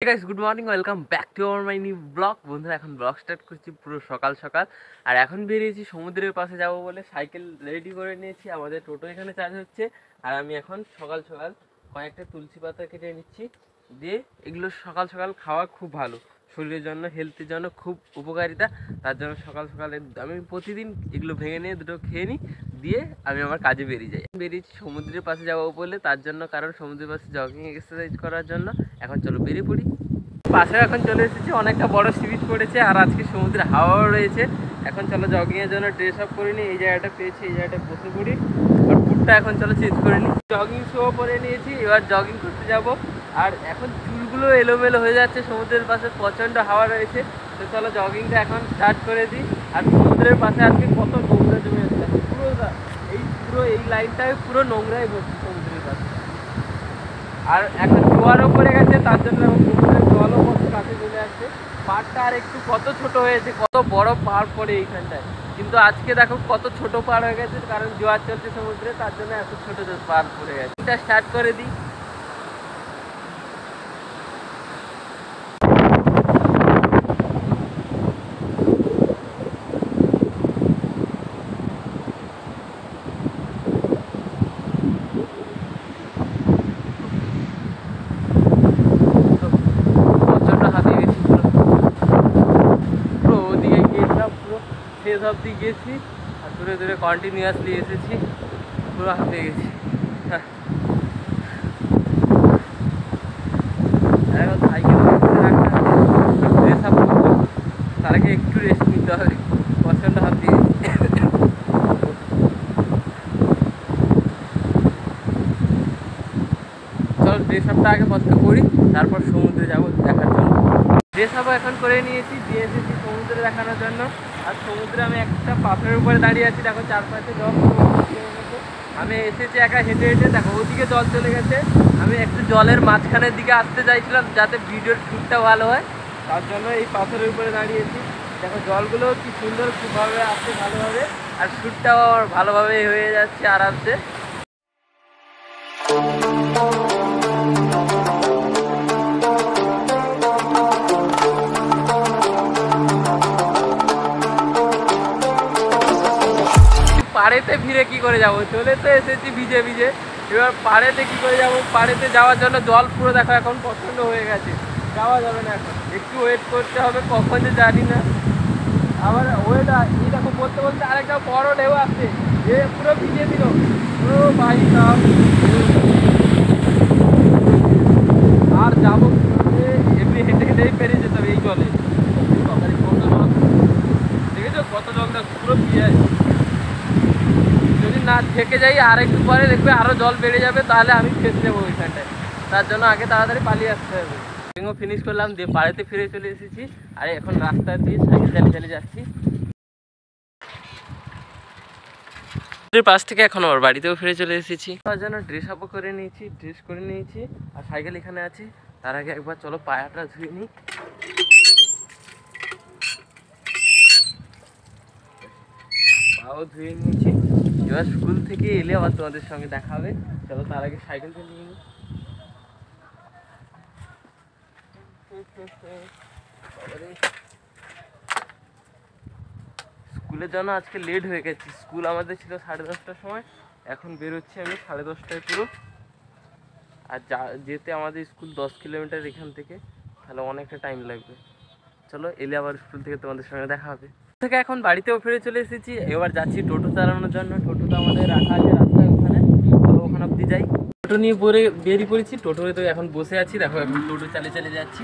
Guys, good morning, welcome back to our my new blog. বন্ধুরা, এখন blog start করছি পুরো সকাল সকাল। আর এখন বেরিয়েছি সমুদ্রের পাশে যাব বলে, সাইকেল রেডি করে নিয়েছি। আমাদের টোটো এখানে চার্জ হচ্ছে। আর আমি এখন সকাল সকাল কয়েকটা তুলসী পাতা কেটে নিচ্ছি, দিয়ে এগুলো সকাল সকাল খাওয়া খুব ভালো, শরীরের জন্য, হেলথের জন্য খুব উপকারিতা। তার জন্য সকাল সকালে আমি প্রতিদিন এগুলো ভেঙে নিয়ে দুটো খেয়ে নিই, দিয়ে আমি আমার কাজে বেরিয়েছি সমুদ্রের পাশে যাবো বলে। তার জন্য, কারণ সমুদ্রের পাশে জগিং এক্সারসাইজ করার জন্য। এখন চলো বেরিয়ে পড়ি। পাশে এখন চলে এসেছি, অনেকটা বড় সি বিচ পড়েছে আর আজকে সমুদ্রে হাওয়াও রয়েছে। এখন চলো জগিংয়ের জন্য ড্রেস আপ করে নিই। এই জায়গাটা পেয়েছি, এই জায়গাটা বসে পড়ি। আর ফুটটা এখন চলো চেঞ্জ করে নিই। জগিং শো পরে নিয়েছি, এবার জগিং করতে যাব। আর এখন চুলগুলো এলোমেলো হয়ে যাচ্ছে, সমুদ্রের পাশে প্রচণ্ড হাওয়া রয়েছে। তো চলো জগিংটা এখন স্টার্ট করে দিই। আর সমুদ্রের পাশে আজকে কত নোংরা জমে আছে, পুরো এই লাইনটায় পুরো নোংরাই ভর্তি সমুদ্রের পাশে। আর এখন জোয়ারও পড়ে গেছে, তার জন্য সমুদ্রের জলও কত কাছে চলে আসছে। পাড়টা আর একটু কত ছোট হয়েছে, কত বড় পাড় পড়ে এইখানটায়, কিন্তু আজকে দেখো কত ছোট পাড় হয়ে গেছে, কারণ জোয়ার চলছে সমুদ্রে, তার জন্য এত ছোট ছোট পাড় পড়ে গেছে। এটা স্টার্ট করে দিই। শেষ অবধি গেছি আর দূরে দূরে কন্টিনিউয়াসলি এসেছি, পুরো হাঁপিয়ে গেছি। এখন সাইকেল ড্রেস আপ করবো, তার আগে একটু রেস্ট নিতে হবে, প্রচণ্ড হাঁপিয়ে গেছি। চলো ড্রেস আপটা আগে পছন্দ করি, তারপর সমুদ্রে যাবো দেখার জন্য। ড্রেস আপও এখন করে নিয়েছি, দিয়ে এসেছি সমুদ্রে দেখানোর জন্য। আর সমুদ্রে আমি একটা পাথরের উপরে দাঁড়িয়ে আছি, দেখো চারপাশে জল। আমি এসেছি একা হেঁটে হেঁটে, দেখো ওদিকে জল চলে গেছে। আমি একটু জলের মাঝখানের দিকে আসতে চাইছিলাম যাতে ভিডিওর শ্যুটটা ভালো হয়, তার জন্য এই পাথরের উপরে দাঁড়িয়েছি। দেখো জলগুলো কি সুন্দর, খুবভাবে আসছে ভালোভাবে, আর শ্যুটটাও আমার ভালোভাবে হয়ে যাচ্ছে আরামসে। পাড়েতে ফিরে কি করে যাব, চলে তো এসেছি ভিজে ভিজে, এবার পাড়েতে কি করে যাব। পাড়েতে যাওয়ার জন্য জল পুরো দেখো এখন প্রচণ্ড হয়ে গেছে, যাওয়া যাবে না। এখন একটু ওয়েট করতে হবে, কখন যে জানি না। আবার ওয়েট এই দেখো বলতে বলতে আরেকটা বড় ঢেউ আসছে, এ পুরো ভিজে দিল। ও ভাই সাহেব, আর যাবো এমনি হেঁটে হেঁটেই পেরিয়ে যেতে হবে এই জলে। দেখেছো কত জলটা পুরো ভিজে আছে। যদি না থেকে যাই আর একটু পরে দেখবে আরও জল বেড়ে যাবে, তাহলে আমি ফেসে যাবো ওইখানটায়। তার জন্য আগে তাড়াতাড়ি পালিয়ে আসতে হবে। ট্রেনও ফিনিশ করলাম, দিয়ে পাড়েতে ফিরে চলে এসেছি। আর এখন রাস্তা দিয়ে সাইকেল চালিয়ে যাচ্ছি পাশ থেকে। এখন আবার বাড়িতেও ফিরে চলে এসেছি। তার জন্য ড্রেস আপও করে নিয়েছি, ড্রেস করে নিয়েছি। আর সাইকেল এখানে আছে। তার আগে একবার চলো পায়াটা ধুয়ে নিই। পাও ধুয়ে নিয়েছি, এবার স্কুল থেকে এলে আবার তোমাদের সঙ্গে দেখা হবে। চলো তার আগে সাইকেলটা নিয়ে নিই। স্কুলের জন্য আজকে লেট হয়ে গেছি। স্কুল আমাদের ছিল 10:30টার সময়, এখন বেরোচ্ছি আমি 10:30টায় পুরো। আর যেতে আমাদের স্কুল 10 কিলোমিটার এখান থেকে, তাহলে অনেকটা টাইম লাগবে। চলো এলে আবার স্কুল থেকে তোমাদের সঙ্গে দেখা হবে। থেকে এখন বাড়িতেও ফিরে চলে এসেছি, এবার যাচ্ছি টোটো চালানোর জন্য। টোটোটা আমাদের রাখা আছে রাস্তায়, ওখানে অব্দি যাই। টোটো নিয়ে বেরিয়ে পড়েছি, টোটোতে তো এখন বসে আছি। দেখো এখন টোটো চালিয়ে যাচ্ছি।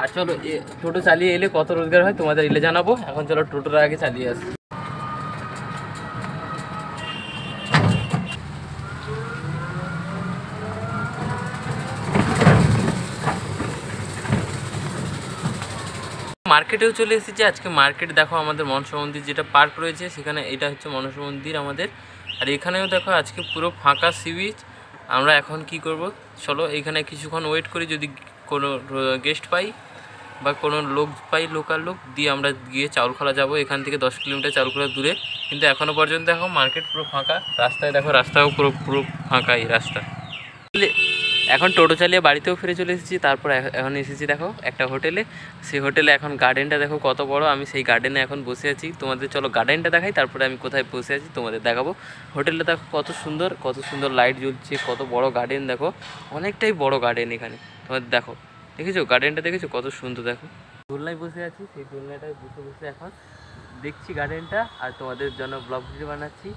আর চলো টোটো চালিয়ে এলে কত রোজগার হয় তোমাদের এলে জানাবো। এখন চলো টোটোটা আগে চালিয়ে আসি। মার্কেটেও চলে এসেছি আজকে। মার্কেট দেখো আমাদের মনসা মন্দির যেটা পার্ক রয়েছে সেখানে, এটা হচ্ছে মনসা মন্দির আমাদের। আর এখানেও দেখো আজকে পুরো ফাঁকা সি বিচ। আমরা এখন কি করব, চলো এখানে কিছুক্ষণ ওয়েট করি, যদি কোনো গেস্ট পাই বা কোনো লোক পাই, লোকাল লোক, দিয়ে আমরা গিয়ে চাউলখোলা যাব। এখান থেকে 10 কিলোমিটার চাউলখোলা দূরে, কিন্তু এখনও পর্যন্ত দেখো মার্কেট পুরো ফাঁকা। রাস্তায় দেখো, রাস্তাও পুরো ফাঁকা। এই রাস্তা এখন টোটো চালিয়ে বাড়িতেও ফিরে চলে এসেছি। তারপর এখন এসেছি দেখো একটা হোটেলে। সেই হোটেলে এখন গার্ডেনটা দেখো কত বড়, আমি সেই গার্ডেনে এখন বসে আছি। তোমাদের চলো গার্ডেনটা দেখাই, তারপরে আমি কোথায় বসে আছি তোমাদের দেখাবো। হোটেলটা দেখো কত সুন্দর, কত সুন্দর লাইট জ্বলছে, কত বড় গার্ডেন দেখো, অনেকটাই বড় গার্ডেন এখানে। তোমাদের দেখো, দেখেছো গার্ডেনটা, দেখেছো কত সুন্দর। দেখো দোলনায় বসে আছি, সেই দোলনাটায় বসে বসে এখন দেখছি গার্ডেনটা, আর তোমাদের জন্য ব্লগ ভিডিও বানাচ্ছি।